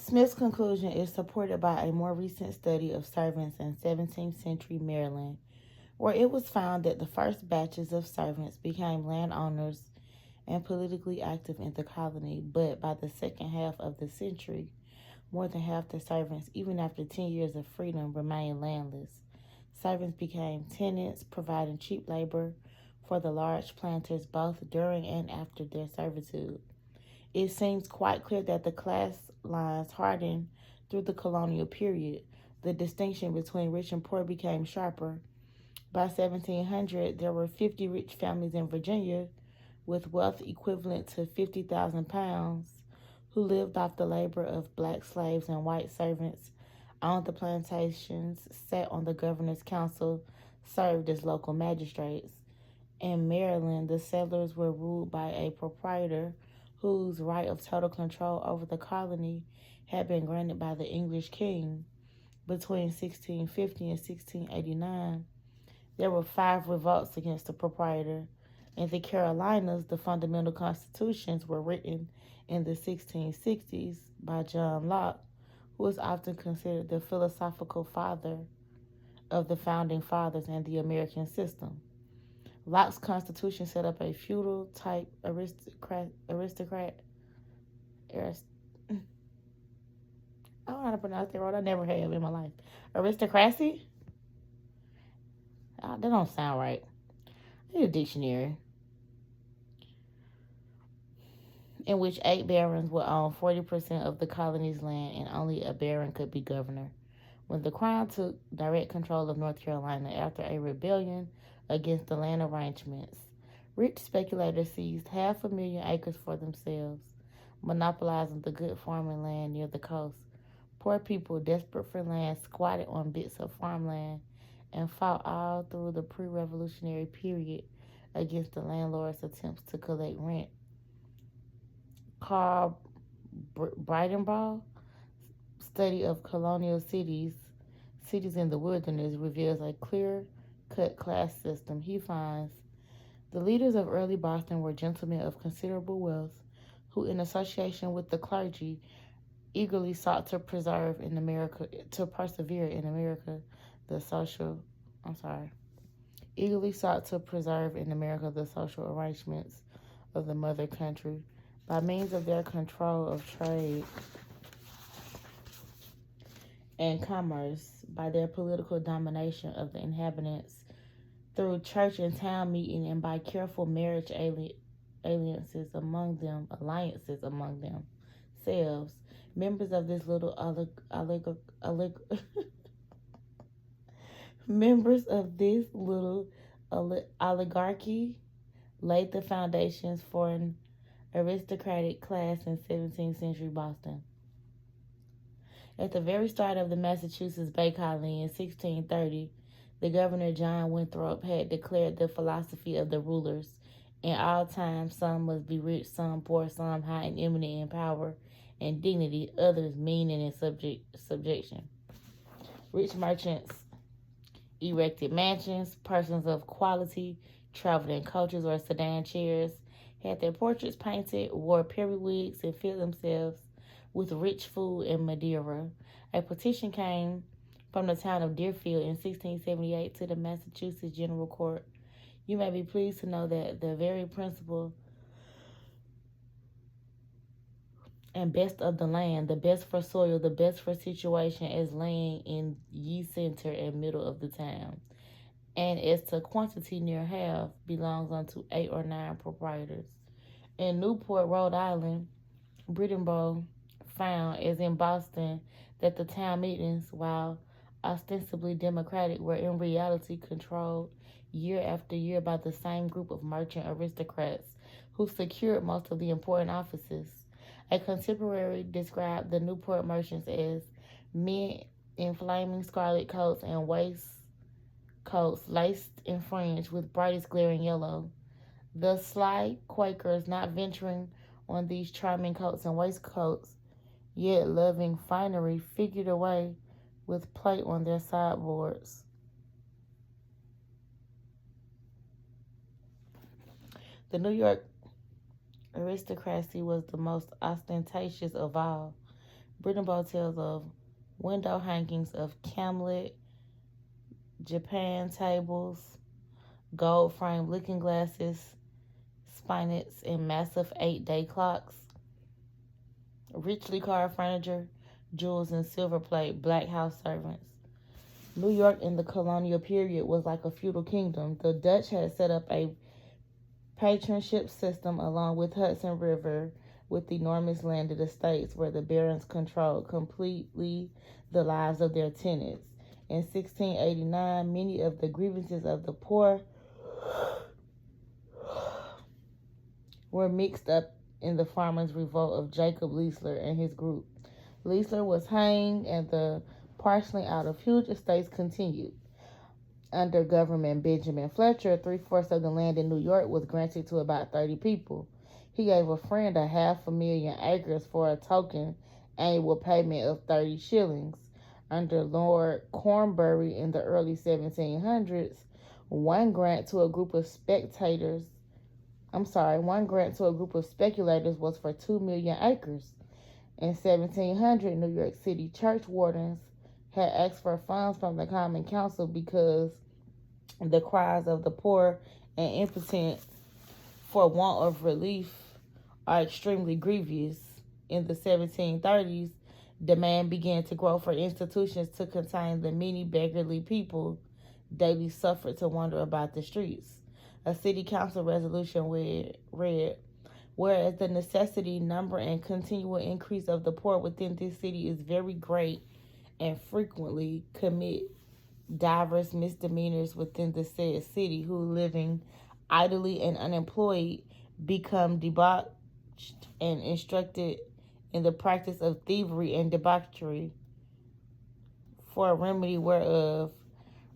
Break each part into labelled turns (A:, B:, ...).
A: Smith's conclusion is supported by a more recent study of servants in 17th century Maryland, where it was found that the first batches of servants became landowners and politically active in the colony, but by the second half of the century, more than half the servants, even after 10 years of freedom, remained landless. Servants became tenants, providing cheap labor for the large planters both during and after their servitude. It seems quite clear that the class lines hardened through the colonial period. The distinction between rich and poor became sharper. By 1700, there were 50 rich families in Virginia with wealth equivalent to £50,000 who lived off the labor of black slaves and white servants, owned the plantations, sat on the governor's council, served as local magistrates. In Maryland, the settlers were ruled by a proprietor whose right of total control over the colony had been granted by the English king. Between 1650 and 1689, there were 5 revolts against the proprietor. In the Carolinas, the fundamental constitutions were written in the 1660s by John Locke, who is often considered the philosophical father of the founding fathers and the American system. Locke's constitution set up a feudal-type I don't know how to pronounce that word. I never have in my life. Aristocracy? That don't sound right. I need a dictionary. In which 8 barons would own 40% of the colony's land and only a baron could be governor. When the Crown took direct control of North Carolina after a rebellion against the land arrangements, rich speculators seized 500,000 acres for themselves, monopolizing the good farming land near the coast. Poor people, desperate for land, squatted on bits of farmland and fought all through the pre-revolutionary period against the landlord's attempts to collect rent. Carl Bridenbaugh's study of colonial cities in the wilderness, reveals a clear-cut class system. He finds the leaders of early Boston were gentlemen of considerable wealth who, in association with the clergy, eagerly sought to persevere in America the social arrangements of the mother country by means of their control of trade and commerce, by their political domination of the inhabitants through church and town meeting, and by careful marriage alliances among themselves. Members of this little oligarchy laid the foundations for an aristocratic class in 17th century Boston. At the very start of the Massachusetts Bay Colony in 1630, the governor John Winthrop had declared the philosophy of the rulers: in all times some must be rich, some poor, some high and eminent in power and dignity, others mean and in subjection. Rich merchants erected mansions, persons of quality traveled in coaches or sedan chairs, had their portraits painted, wore periwigs, and filled themselves with rich food and Madeira. A petition came from the town of Deerfield in 1678 to the Massachusetts General Court. You may be pleased to know that the very principle and best of the land, the best for soil, the best for situation, is laying in ye center and middle of the town, and as to quantity near half belongs unto 8 or 9 proprietors. In Newport, Rhode Island, Bridenbaugh found, as in Boston, that the town meetings, while ostensibly democratic, were in reality controlled year after year by the same group of merchant aristocrats who secured most of the important offices. A contemporary described the Newport merchants as men in flaming scarlet coats and waistcoats laced and fringed with brightest glaring yellow. The sly Quakers, not venturing on these charming coats and waistcoats, yet loving finery, figured away with plate on their sideboards. The New York aristocracy was the most ostentatious of all. Bridenbaugh tells of window hangings of camlet, Japan tables, gold framed looking glasses, spinets, and massive 8-day clocks, richly carved furniture, jewels, and silver plate, black house servants. New York in the colonial period was like a feudal kingdom. The Dutch had set up a patronship system along with Hudson River with enormous landed estates where the barons controlled completely the lives of their tenants. In 1689, many of the grievances of the poor were mixed up in the farmers' revolt of Jacob Leisler and his group. Leisler was hanged and the parceling out of huge estates continued. Under Government Benjamin Fletcher, 3/4 of the land in New York was granted to about 30 people. He gave a friend a 500,000 acres for a token annual payment of 30 shillings. Under Lord Cornbury in the early 1700s, one grant to a group of speculators was for 2 million acres. In 1700, New York City church wardens had asked for funds from the Common Council because the cries of the poor and impotent for want of relief are extremely grievous. In the 1730s, demand began to grow for institutions to contain the many beggarly people daily suffered to wander about the streets. A city council resolution read, whereas the necessity, number, and continual increase of the poor within this city is very great and frequently commit diverse misdemeanors within the said city, who living idly and unemployed become debauched and instructed in the practice of thievery and debauchery, for a remedy whereof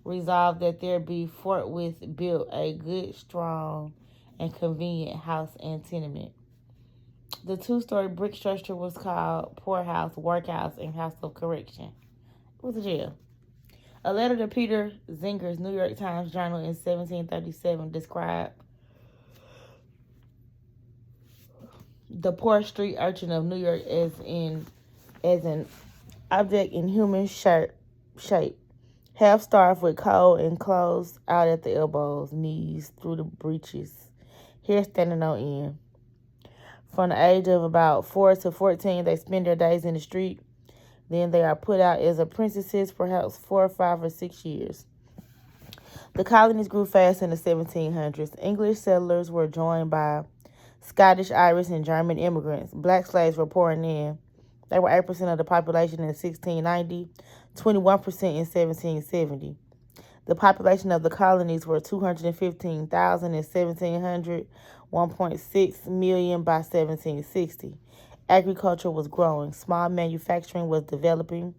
A: resolved that there be forthwith built a good, strong, and convenient house and tenement. The 2-story brick structure was called poorhouse, workhouse, and house of correction. It was a jail. A letter to Peter Zinger's New York Times Journal in 1737 described the poor street urchin of New York as an object in human shape, half starved with cold and clothes out at the elbows, knees, through the breeches, hair standing on end. From the age of about 4 to 14, they spend their days in the street. Then they are put out as apprentices, perhaps 4, 5, or 6 years. The colonies grew fast in the 1700s. English settlers were joined by Scottish, Irish, and German immigrants. Black slaves were pouring in. They were 8% of the population in 1690, 21% in 1770. The population of the colonies were 215,000 in 1700, 1.6 million by 1760. Agriculture was growing. Small manufacturing was developing.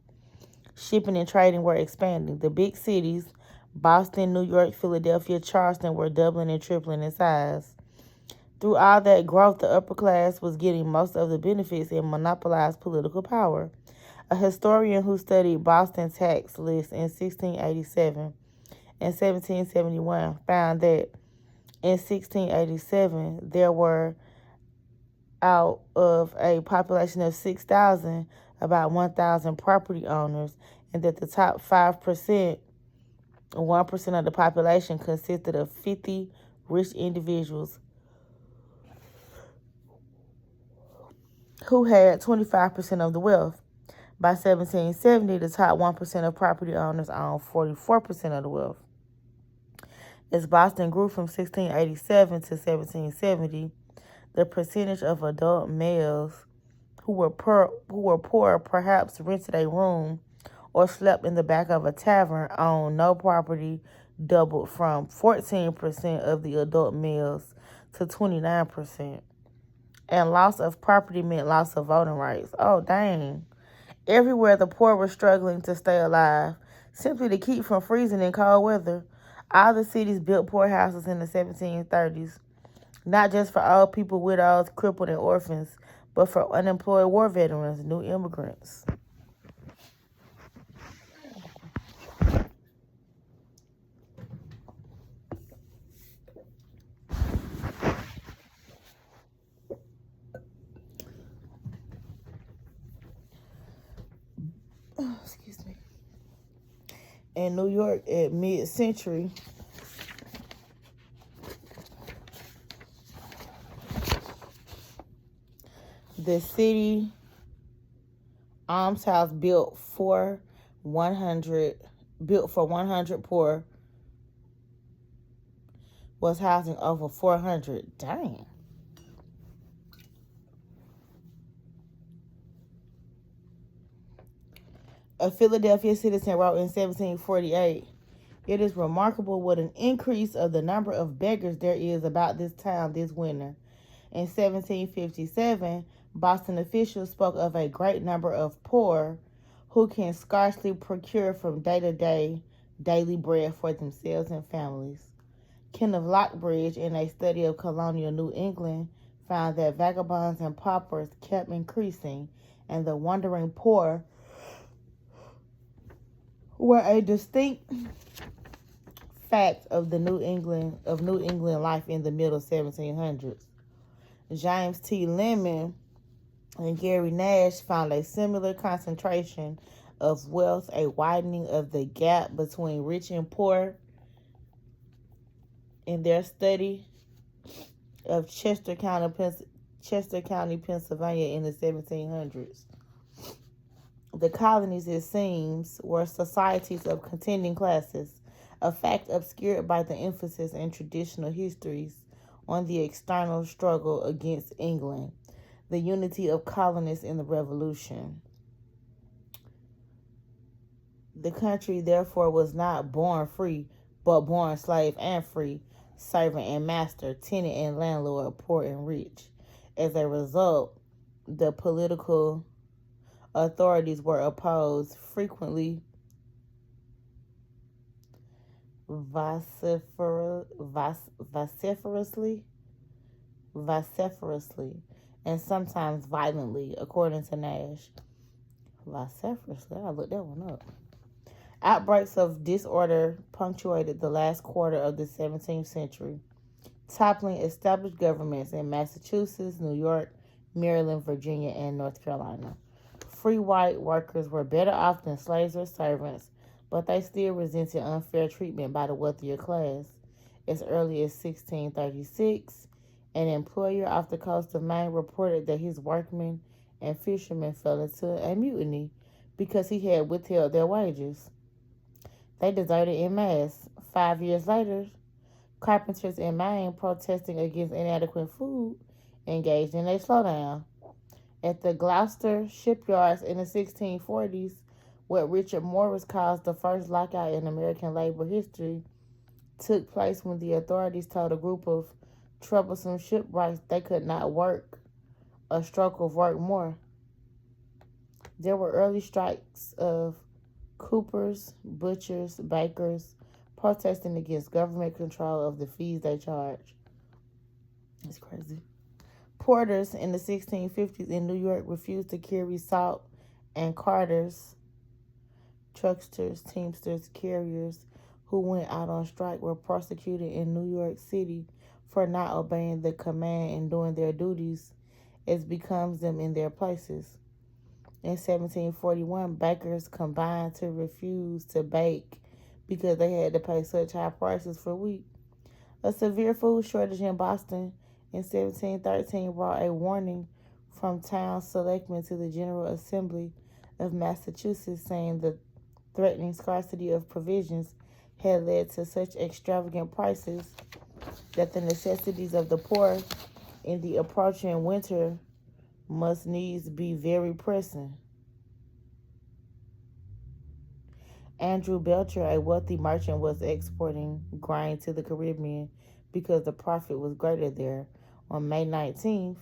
A: Shipping and trading were expanding. The big cities, Boston, New York, Philadelphia, Charleston, were doubling and tripling in size. Through all that growth, the upper class was getting most of the benefits and monopolized political power. A historian who studied Boston tax lists in 1687 and 1771 found that in 1687 there were, out of a population of 6,000, about 1,000 property owners, and that the top 5%, 1% of the population, consisted of 50 rich individuals who had 25% of the wealth. By 1770, the top 1% of property owners owned 44% of the wealth. As Boston grew from 1687 to 1770, the percentage of adult males who were poor, perhaps rented a room or slept in the back of a tavern, owned no property, doubled from 14% of the adult males to 29%. And loss of property meant loss of voting rights. Oh, dang. Everywhere the poor were struggling to stay alive, simply to keep from freezing in cold weather. All the cities built poorhouses in the 1730s, not just for old people, widows, crippled, and orphans, but for unemployed war veterans, new immigrants. excuse me, in New York at mid-century, the city almshouse built for 100 poor was housing over 400. Dang. A Philadelphia citizen wrote in 1748, "It is remarkable what an increase of the number of beggars there is about this town this winter." In 1757, Boston officials spoke of a great number of poor who can scarcely procure from day to day daily bread for themselves and families. Kenneth Lockbridge, in a study of colonial New England, found that vagabonds and paupers kept increasing, and the wandering poor were a distinct fact of New England life in the middle 1700s. James T. Lemon and Gary Nash found a similar concentration of wealth, a widening of the gap between rich and poor in their study of Chester County, Pennsylvania in the 1700s. The colonies, it seems, were societies of contending classes, a fact obscured by the emphasis in traditional histories on the external struggle against England, the unity of colonists in the Revolution. The country, therefore, was not born free, but born slave and free, servant and master, tenant and landlord, poor and rich. As a result, the political authorities were opposed frequently, vociferously, and sometimes violently, according to Nash. Vociferously, I looked that one up. Outbreaks of disorder punctuated the last quarter of the 17th century, toppling established governments in Massachusetts, New York, Maryland, Virginia, and North Carolina. Free white workers were better off than slaves or servants, but they still resented unfair treatment by the wealthier class. As early as 1636, an employer off the coast of Maine reported that his workmen and fishermen fell into a mutiny because he had withheld their wages. They deserted en masse. 5 years later, carpenters in Maine, protesting against inadequate food, engaged in a slowdown. At the Gloucester shipyards in the 1640s, what Richard Morris calls the first lockout in American labor history, took place when the authorities told a group of troublesome shipwrights they could not work a stroke of work more. There were early strikes of coopers, butchers, bakers, protesting against government control of the fees they charge. It's crazy. Porters in the 1650s in New York refused to carry salt, and carters, trucksters, teamsters, carriers who went out on strike were prosecuted in New York City for not obeying the command and doing their duties as becomes them in their places. In 1741, bakers combined to refuse to bake because they had to pay such high prices for wheat. A severe food shortage in Boston in 1713 brought a warning from town selectmen to the General Assembly of Massachusetts, saying the threatening scarcity of provisions had led to such extravagant prices that the necessities of the poor in the approaching winter must needs be very pressing. Andrew Belcher, a wealthy merchant, was exporting grain to the Caribbean because the profit was greater there. On May 19th,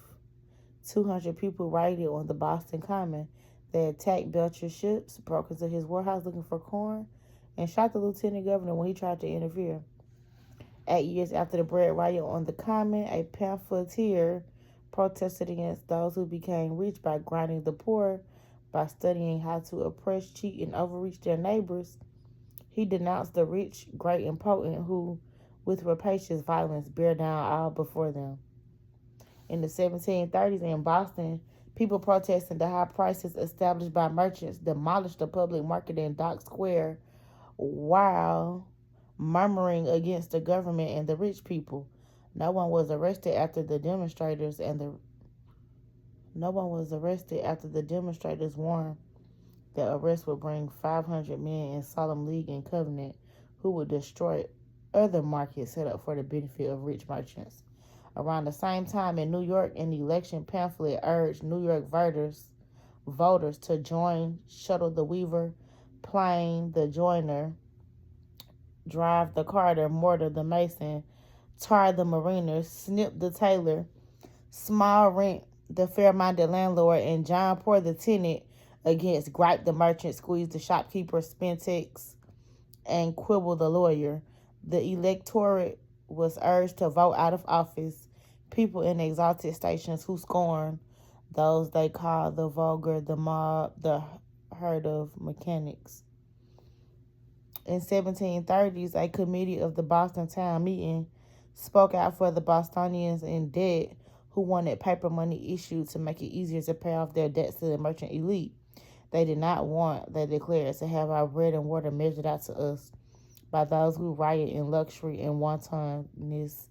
A: 200 people rioted on the Boston Common. They attacked Belcher's ships, broke into his warehouse looking for corn, and shot the lieutenant governor when he tried to interfere. 8 years after the bread riot on the Common, a pamphleteer protested against those who became rich by grinding the poor by studying how to oppress, cheat, and overreach their neighbors. He denounced the rich, great, and potent who, with rapacious violence, bear down all before them. In the 1730s in Boston, People protesting the high prices established by merchants demolished the public market in Dock Square while murmuring against the government and the rich people. No one was arrested after the demonstrators and the no one was arrested after the demonstrators warned that arrest would bring 500 men in solemn league and covenant who would destroy other markets set up for the benefit of rich merchants. Around the same time in New York, an election pamphlet urged New York voters to join Shuttle the Weaver, Plain the Joiner, Drive the Carter, Mortar the Mason, Tar the Mariner, Snip the Tailor, Small Rent the fair-minded landlord, and John Poor the tenant against Gripe the merchant, Squeeze the shopkeeper, Spentex, and Quibble the lawyer. The electorate was urged to vote out of office people in exalted stations who scorn those they call the vulgar, the mob, the herd of mechanics. In 1730s, a committee of the Boston town meeting spoke out for the Bostonians in debt who wanted paper money issued to make it easier to pay off their debts to the merchant elite. They did not want, they declared, to have our bread and water measured out to us by those who riot in luxury and wantonness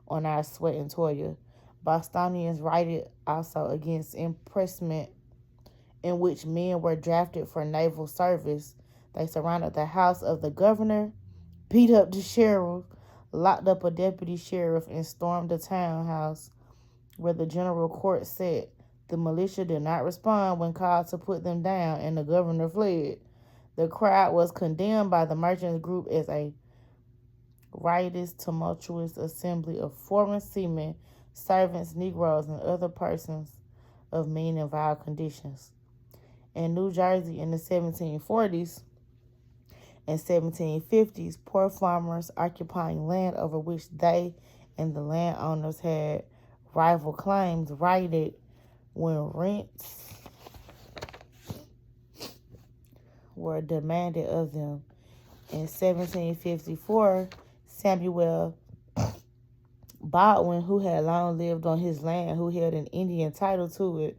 A: on our sweat and toil. Bostonians rioted also against impressment in which men were drafted for naval service. They surrounded the house of the governor, beat up the sheriff, locked up a deputy sheriff, and stormed the townhouse where the general court sat. The militia did not respond when called to put them down, and the governor fled. The crowd was condemned by the merchants group as a riotous, tumultuous assembly of foreign seamen, servants, Negroes, and other persons of mean and vile conditions. In New Jersey in the 1740s and 1750s, poor farmers occupying land over which they and the landowners had rival claims rioted when rents were demanded of them. In 1754, Samuel Baldwin, who had long lived on his land, who held an Indian title to it,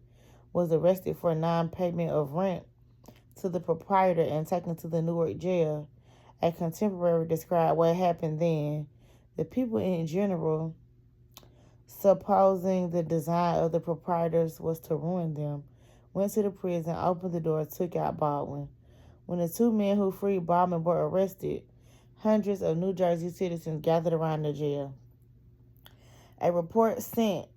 A: was arrested for non-payment of rent to the proprietor and taken to the Newark jail. A contemporary described what happened then. The people in general, supposing the design of the proprietors was to ruin them, went to the prison, opened the door, took out Baldwin. When the two men who freed Baldwin were arrested, hundreds of New Jersey citizens gathered around the jail. A report sent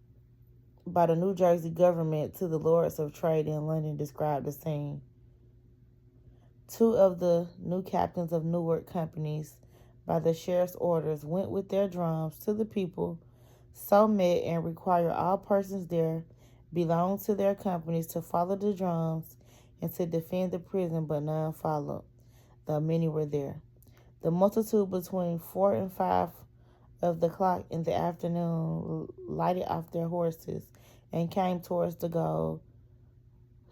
A: by the New Jersey government to the Lords of Trade in London described the scene. Two of the new captains of Newark companies, by the sheriff's orders, went with their drums to the people, so met and required all persons there belonging to their companies to follow the drums and to defend the prison, but none followed, though many were there. The multitude between 4 and 5 of the clock in the afternoon lighted off their horses and came towards the goal,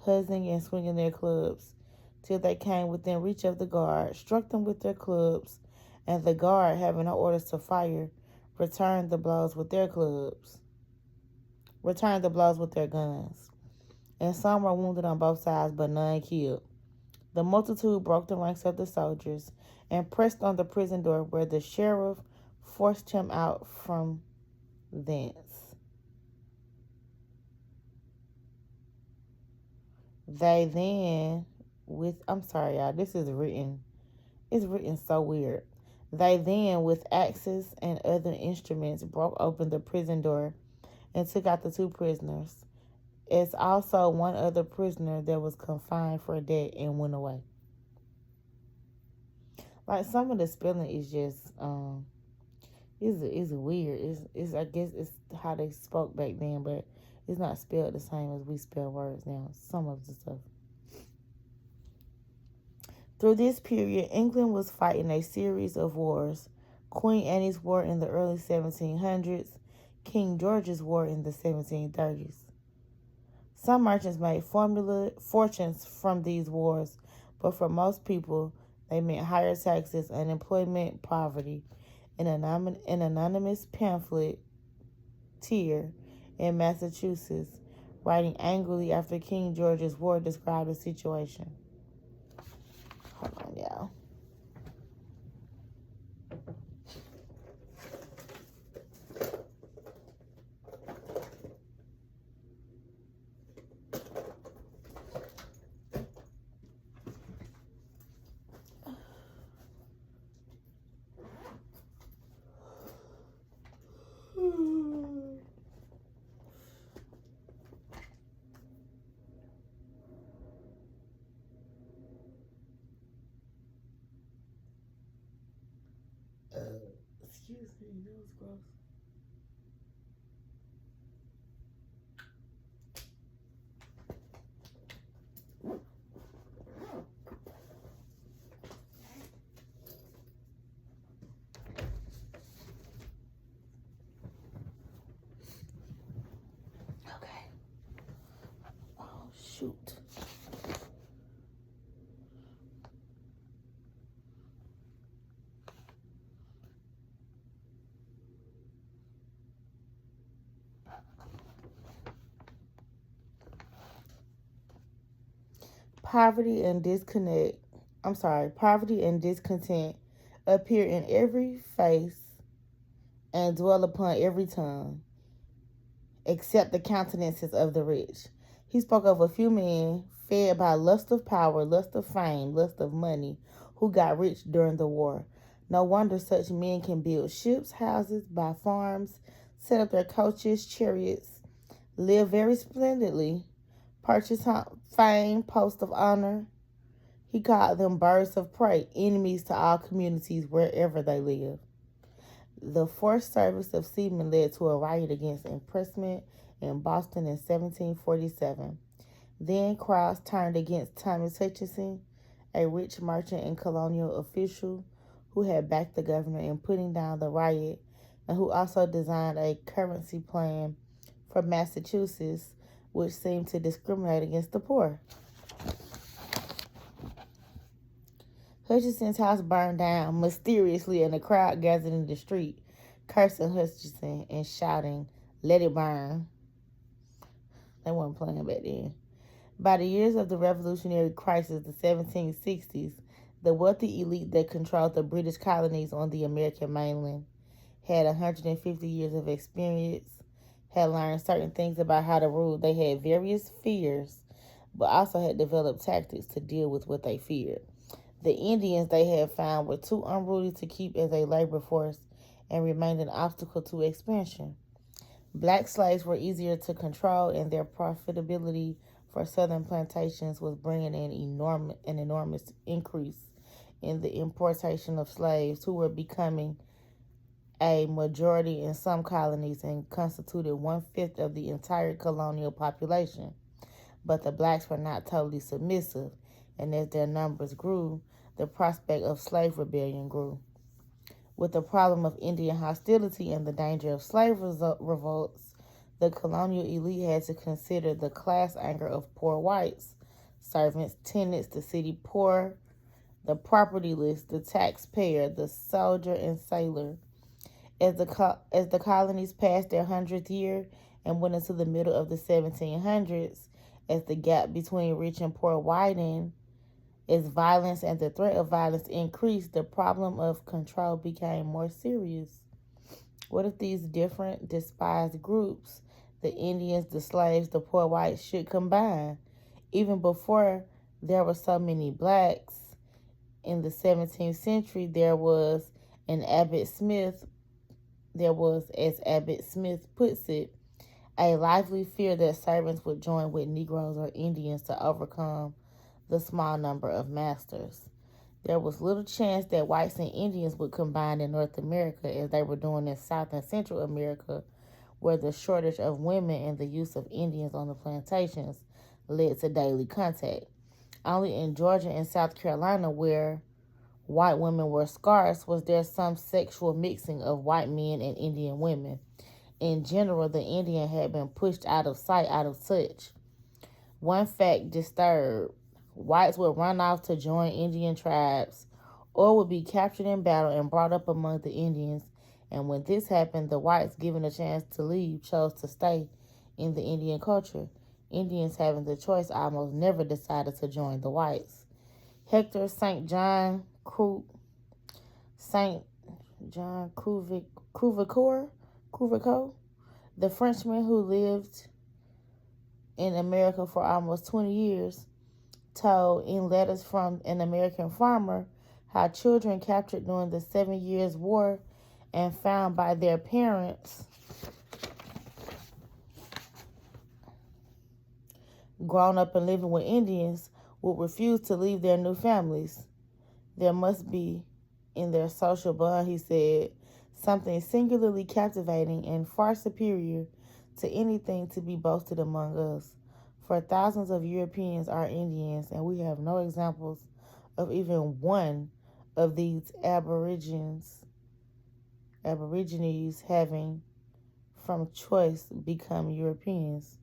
A: huzzing and swinging their clubs, till they came within reach of the guard, struck them with their clubs, and the guard, having no orders to fire, returned the blows with their guns. And some were wounded on both sides, but none killed. The multitude broke the ranks of the soldiers and pressed on the prison door, where the sheriff forced him out from thence. They then, it's written so weird. They then, with axes and other instruments, broke open the prison door and took out the two prisoners, as also one other prisoner that was confined for debt, and went away. Like, some of the spelling is just is weird. It's I guess it's how they spoke back then, but it's not spelled the same as we spell words now. Some of the stuff. Through this period, England was fighting a series of wars. Queen Anne's War in the early 1700s, King George's War in the 1730s. Some merchants made fortunes from these wars, but for most people, they meant higher taxes, unemployment, poverty. An anonymous pamphleteer in Massachusetts writing angrily after King George's War described the situation. Hold on, y'all. Excuse me, that was gross. Okay. Oh, shoot. Poverty and discontent appear in every face and dwell upon every tongue, except the countenances of the rich. He spoke of a few men fed by lust of power, lust of fame, lust of money, who got rich during the war. No wonder such men can build ships, houses, buy farms, set up their coaches, chariots, live very splendidly, purchase fame, post of honor. He called them birds of prey, enemies to all communities wherever they live. The forced service of seamen led to a riot against impressment in Boston in 1747. Then crowds turned against Thomas Hutchinson, a rich merchant and colonial official who had backed the governor in putting down the riot and who also designed a currency plan for Massachusetts which seemed to discriminate against the poor. Hutchinson's house burned down mysteriously, and the crowd gathered in the street, cursing Hutchinson and shouting, "Let it burn." They weren't playing back then. By the years of the Revolutionary Crisis, the 1760s, the wealthy elite that controlled the British colonies on the American mainland had 150 years of experience, had learned certain things about how to rule. They had various fears, but also had developed tactics to deal with what they feared. The Indians they had found were too unruly to keep as a labor force and remained an obstacle to expansion. Black slaves were easier to control, and their profitability for southern plantations was bringing an enormous increase in the importation of slaves, who were becoming a majority in some colonies and constituted 1/5 of the entire colonial population. But the blacks were not totally submissive, and as their numbers grew, the prospect of slave rebellion grew. With the problem of Indian hostility and the danger of slave revolts, the colonial elite had to consider the class anger of poor whites, servants, tenants, the city poor, the propertyless, the taxpayer, the soldier and sailor. As the colonies passed their 100th year and went into the middle of the 1700s, as the gap between rich and poor widened, as violence and the threat of violence increased, the problem of control became more serious. What if these different despised groups, the Indians, the slaves, the poor whites, should combine? Even before there were so many blacks in the 17th century, there was, as Abbott Smith puts it, a lively fear that servants would join with Negroes or Indians to overcome the small number of masters. There was little chance that whites and Indians would combine in North America as they were doing in South and Central America, where the shortage of women and the use of Indians on the plantations led to daily contact. Only in Georgia and South Carolina, where white women were scarce, was there some sexual mixing of white men and Indian women. In general, the Indian had been pushed out of sight, out of touch. One fact disturbed: whites would run off to join Indian tribes or would be captured in battle and brought up among the Indians. And when this happened, the whites, given a chance to leave, chose to stay in the Indian culture. Indians having the choice almost never decided to join the whites. Hector St. John St. John Couvricot, the Frenchman who lived in America for almost 20 years, told in letters from an American farmer how children captured during the 7 Years' War and found by their parents grown up and living with Indians would refuse to leave their new families. There must be, in their social bond, he said, something singularly captivating and far superior to anything to be boasted among us. For thousands of Europeans are Indians, and we have no examples of even one of these aborigines having, from choice, become Europeans.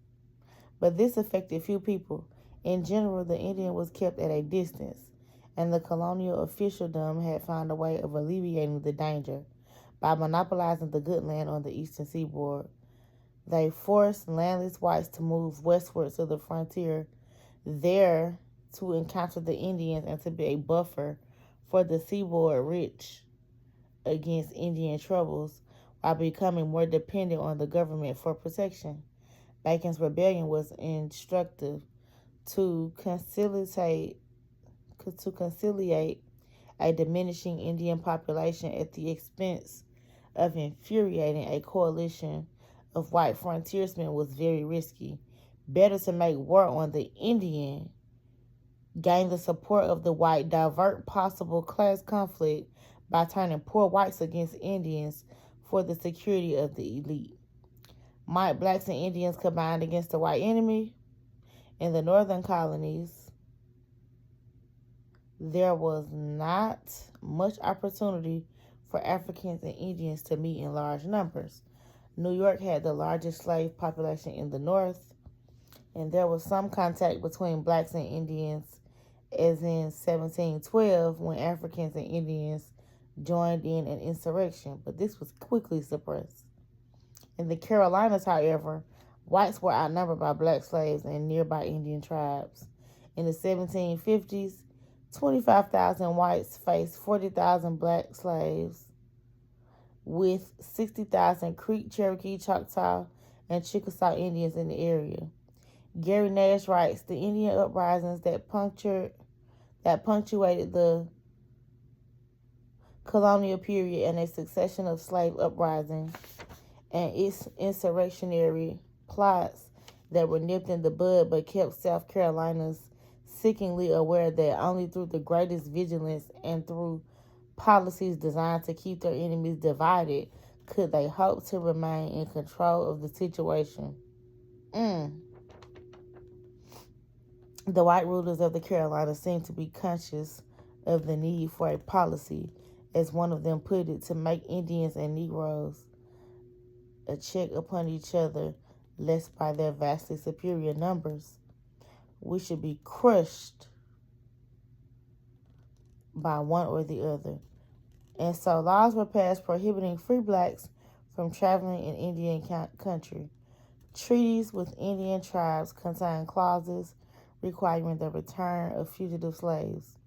A: But this affected few people. In general, the Indian was kept at a distance, and the colonial officialdom had found a way of alleviating the danger by monopolizing the good land on the eastern seaboard. They forced landless whites to move westward to the frontier, there to encounter the Indians and to be a buffer for the seaboard rich against Indian troubles, while becoming more dependent on the government for protection. Bacon's rebellion was instructive to conciliate a diminishing Indian population at the expense of infuriating a coalition of white frontiersmen was very risky. Better to make war on the Indian, gain the support of the white, divert possible class conflict by turning poor whites against Indians for the security of the elite. Might blacks and Indians combine against the white enemy? In the northern colonies, there was not much opportunity for Africans and Indians to meet in large numbers. New York had the largest slave population in the North, and there was some contact between blacks and Indians, as in 1712 when Africans and Indians joined in an insurrection, but this was quickly suppressed. In the Carolinas, however, whites were outnumbered by black slaves and nearby Indian tribes. In the 1750s, 25,000 whites faced 40,000 black slaves, with 60,000 Creek, Cherokee, Choctaw, and Chickasaw Indians in the area. Gary Nash writes, the Indian uprisings that punctuated the colonial period and a succession of slave uprisings and its insurrectionary plots that were nipped in the bud but kept South Carolinians sickeningly aware that only through the greatest vigilance and through policies designed to keep their enemies divided could they hope to remain in control of the situation. The white rulers of the Carolinas seemed to be conscious of the need for a policy, as one of them put it, to make Indians and Negroes a check upon each other, lest by their vastly superior numbers we should be crushed by one or the other. And so laws were passed prohibiting free blacks from traveling in Indian country. Treaties with Indian tribes contained clauses requiring the return of fugitive slaves.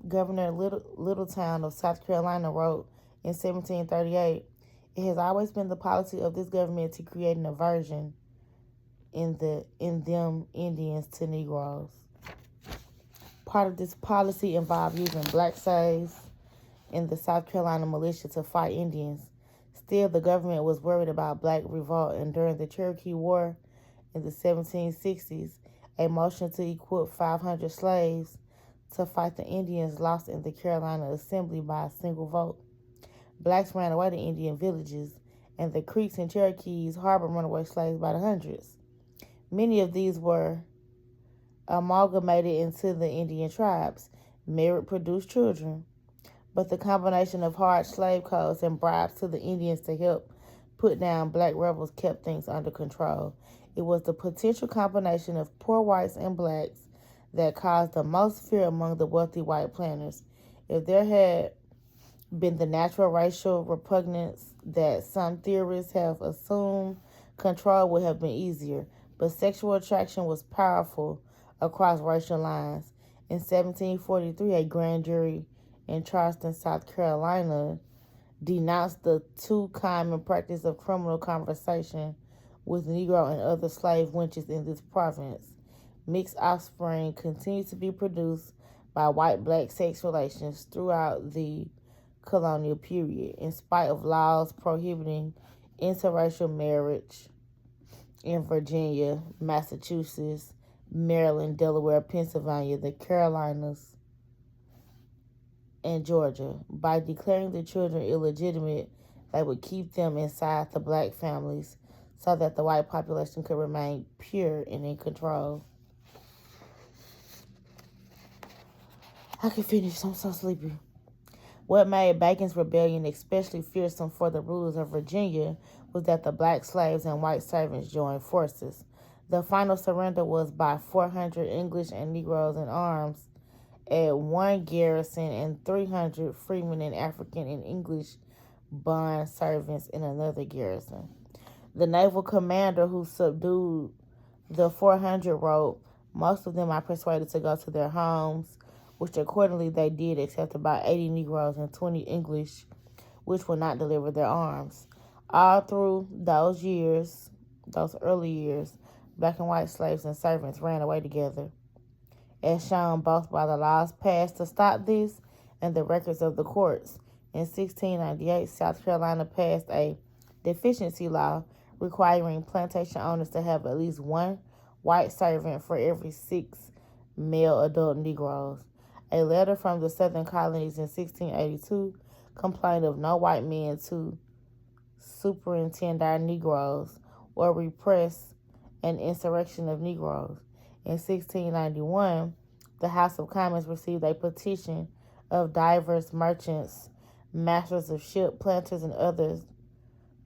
A: Governor Littletown of South Carolina wrote in 1738, it has always been the policy of this government to create an aversion in them Indians to Negroes. Part of this policy involved using black slaves in the South Carolina militia to fight Indians. Still, the government was worried about black revolt, and during the Cherokee War in the 1760s, a motion to equip 500 slaves to fight the Indians lost in the Carolina Assembly by a single vote. Blacks ran away to Indian villages, and the Creeks and Cherokees harbored runaway slaves by the hundreds. Many of these were amalgamated into the Indian tribes. Merit produced children, but the combination of hard slave codes and bribes to the Indians to help put down black rebels kept things under control. It was the potential combination of poor whites and blacks that caused the most fear among the wealthy white planters. If there had been the natural racial repugnance that some theorists have assumed, control would have been easier. but sexual attraction was powerful across racial lines. In 1743, a grand jury in Charleston, South Carolina, denounced the too common practice of criminal conversation with Negro and other slave wenches in this province. Mixed offspring continued to be produced by white-black sex relations throughout the colonial period, in spite of laws prohibiting interracial marriage in Virginia, Massachusetts, Maryland, Delaware, Pennsylvania, the Carolinas, and Georgia. By declaring the children illegitimate, they would keep them inside the black families so that the white population could remain pure and in control. I can finish, I'm so sleepy. What made Bacon's rebellion especially fearsome for the rulers of Virginia was that the black slaves and white servants joined forces. The final surrender was by 400 English and Negroes in arms at one garrison and 300 freemen and African and English bond servants in another garrison. The naval commander who subdued the 400 wrote, "Most of them I persuaded to go to their homes," which accordingly they did, except about 80 Negroes and 20 English, which would not deliver their arms. All through those early years, black and white slaves and servants ran away together, as shown both by the laws passed to stop this and the records of the courts. In 1698, South Carolina passed a deficiency law requiring plantation owners to have at least one white servant for every 6 male adult Negroes. A letter from the Southern colonies in 1682 complained of no white men to superintend our Negroes or repress an insurrection of Negroes. In 1691, the House of Commons received a petition of divers merchants, masters of ship, planters, and others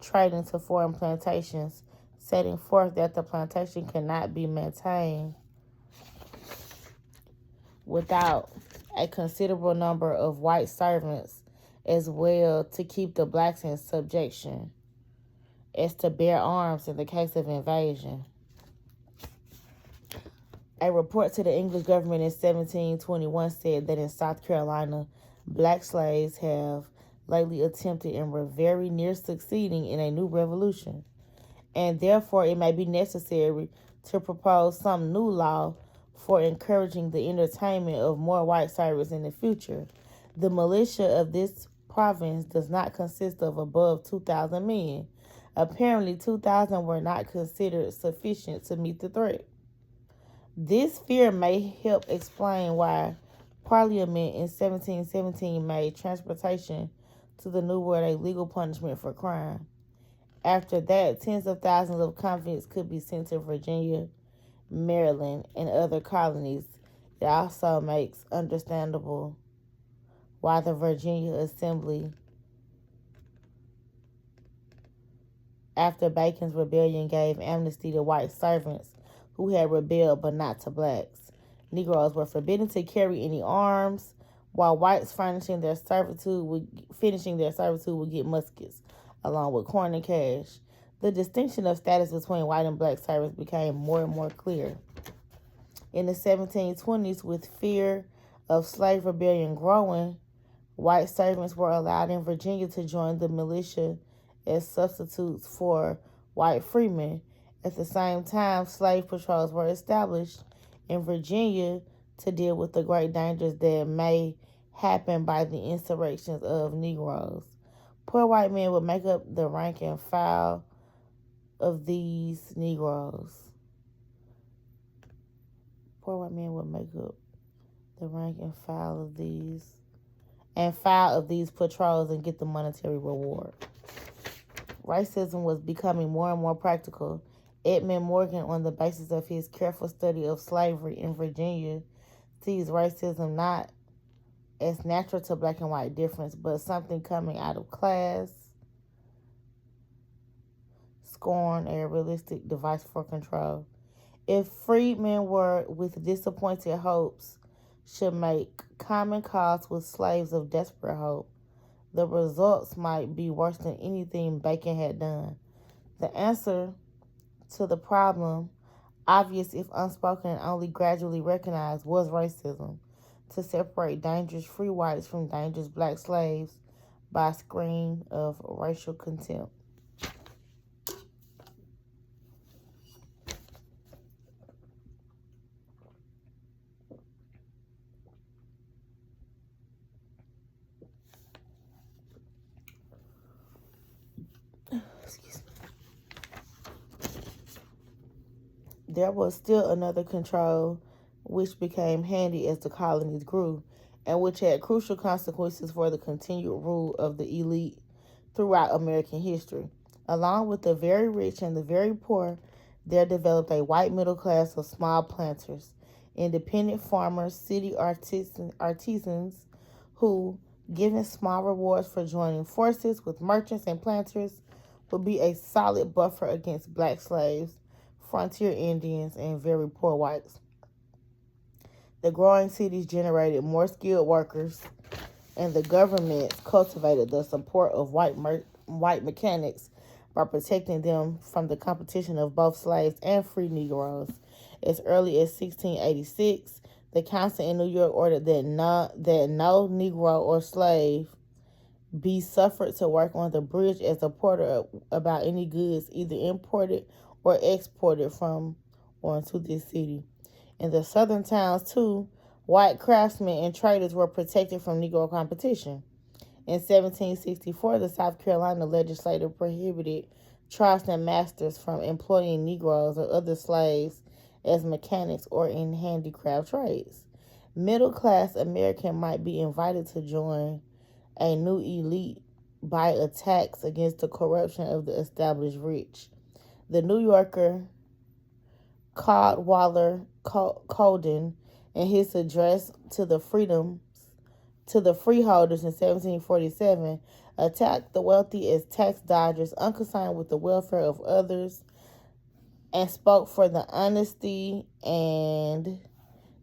A: trading to foreign plantations, setting forth that the plantation cannot be maintained without a considerable number of white servants, as well to keep the blacks in subjection as to bear arms in the case of invasion. A report to the English government in 1721 said that in South Carolina, black slaves have lately attempted and were very near succeeding in a new revolution, and therefore it may be necessary to propose some new law for encouraging the entertainment of more white servants in the future. The militia of this province does not consist of above 2,000 men. Apparently, 2,000 were not considered sufficient to meet the threat. This fear may help explain why Parliament in 1717 made transportation to the New World a legal punishment for crime. After that, tens of thousands of convicts could be sent to Virginia, Maryland, and other colonies. It also makes understandable why the Virginia Assembly, after Bacon's rebellion, gave amnesty to white servants who had rebelled but not to blacks. Negroes were forbidden to carry any arms, while whites finishing their servitude would get muskets, along with corn and cash. The distinction of status between white and black servants became more and more clear. In the 1720s, with fear of slave rebellion growing, white servants were allowed in Virginia to join the militia as substitutes for white freemen. At the same time, slave patrols were established in Virginia to deal with the great dangers that may happen by the insurrections of Negroes. Poor white men would make up the rank and file of these Negroes. Poor white men would make up the rank and file of these patrols and get the monetary reward. Racism was becoming more and more practical. Edmund Morgan, on the basis of his careful study of slavery in Virginia, sees racism not as natural to black and white difference, but something coming out of class, scorn, a realistic device for control. If freedmen were with disappointed hopes should make common cause with slaves of desperate hope, the results might be worse than anything Bacon had done. The answer to the problem obvious if unspoken and only gradually recognized, was racism, to separate dangerous free whites from dangerous black slaves by a screen of racial contempt. Excuse me. There was still another control which became handy as the colonies grew, and which had crucial consequences for the continued rule of the elite throughout American history. Along with the very rich and the very poor, there developed a white middle class of small planters, independent farmers, city artisans who, given small rewards for joining forces with merchants and planters, would be a solid buffer against black slaves, frontier Indians, and very poor whites. The growing cities generated more skilled workers, and the government cultivated the support of white mechanics by protecting them from the competition of both slaves and free Negroes. As early as 1686, the council in New York ordered that no Negro or slave be suffered to work on the bridge as a porter about any goods either imported or exported from or into this city. In the southern towns, too, white craftsmen and traders were protected from Negro competition. In 1764, the South Carolina legislature prohibited Charleston masters from employing Negroes or other slaves as mechanics or in handicraft trades. Middle class American might be invited to join a new elite by attacks against the corruption of the established rich. The New Yorker Caldwaller Colden, in his address to the freeholders in 1747, attacked the wealthy as tax dodgers unconcerned with the welfare of others, and spoke for the honesty and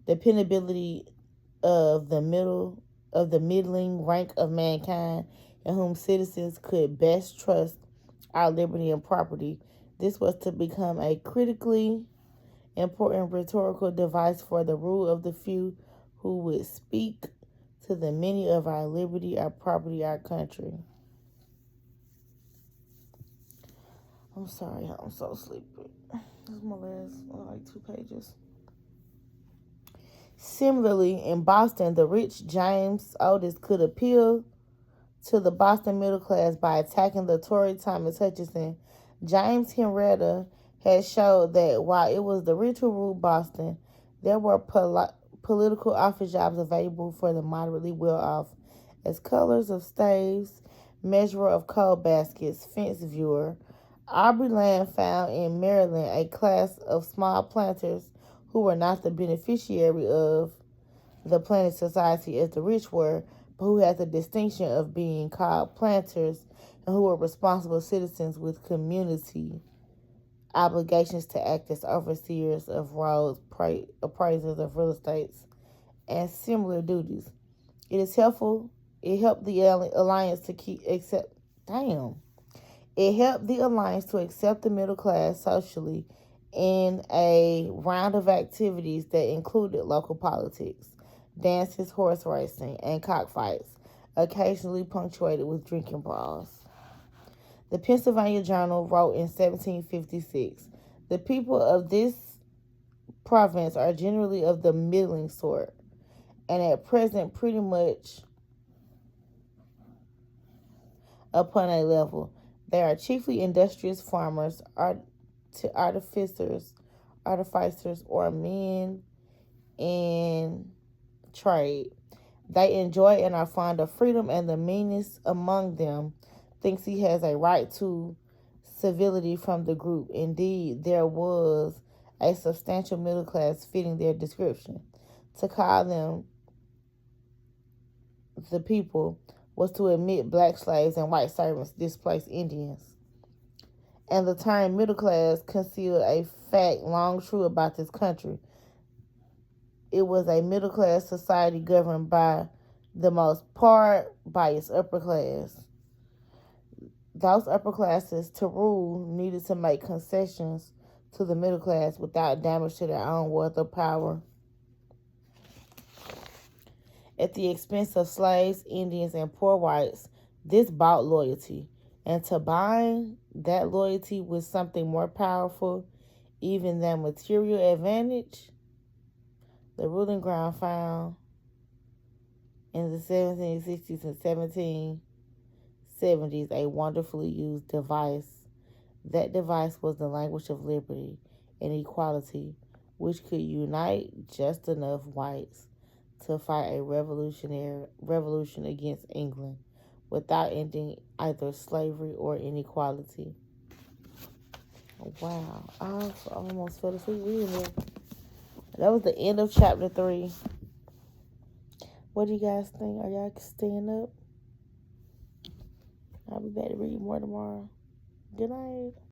A: dependability of the middling rank of mankind, in whom citizens could best trust our liberty and property. This was to become a critically important rhetorical device for the rule of the few, who would speak to the many of our liberty, our property, our country. I'm sorry, I'm so sleepy. This is my last, like 2 pages. Similarly, in Boston, the rich James Otis could appeal to the Boston middle class by attacking the Tory Thomas Hutchinson. James Henrietta had showed that while it was the rich who ruled Boston, there were political office jobs available for the moderately well-off, as cullers of staves, measurer of coal baskets, fence viewer. Aubrey Land found in Maryland a class of small planters who were not the beneficiary of the planted society as the rich were, but who had the distinction of being called planters and who were responsible citizens with community obligations to act as overseers of roads, appraisers of real estates, and similar duties. It is helpful. It helped the alliance to keep accept. Damn. It helped the alliance to accept the middle class socially in a round of activities that included local politics, dances, horse racing, and cockfights, occasionally punctuated with drinking brawls. The Pennsylvania Journal wrote in 1756, "The people of this province are generally of the middling sort, and at present pretty much upon a level. They are chiefly industrious farmers, artificers, or men in trade. They enjoy and are fond of freedom, and the meanest among them thinks he has a right to civility from the group. Indeed, there was a substantial middle class fitting their description. To call them the people was to admit black slaves and white servants, displaced Indians. And the term middle class concealed a fact long true about this country. It was a middle class society governed by the most part by its upper class. Those upper classes to rule needed to make concessions to the middle class without damage to their own wealth or power. At the expense of slaves, Indians, and poor whites, this bought loyalty. And to bind that loyalty with something more powerful, even than material advantage, the ruling ground found in the 1760s and 1770s a wonderfully used device. That device was the language of liberty and equality, which could unite just enough whites to fight a revolution against England without ending either slavery or inequality. Wow, I almost fell asleep reading it. That was the end of chapter 3. What do you guys think? Are y'all staying up? I'll be back to read more tomorrow. Good night.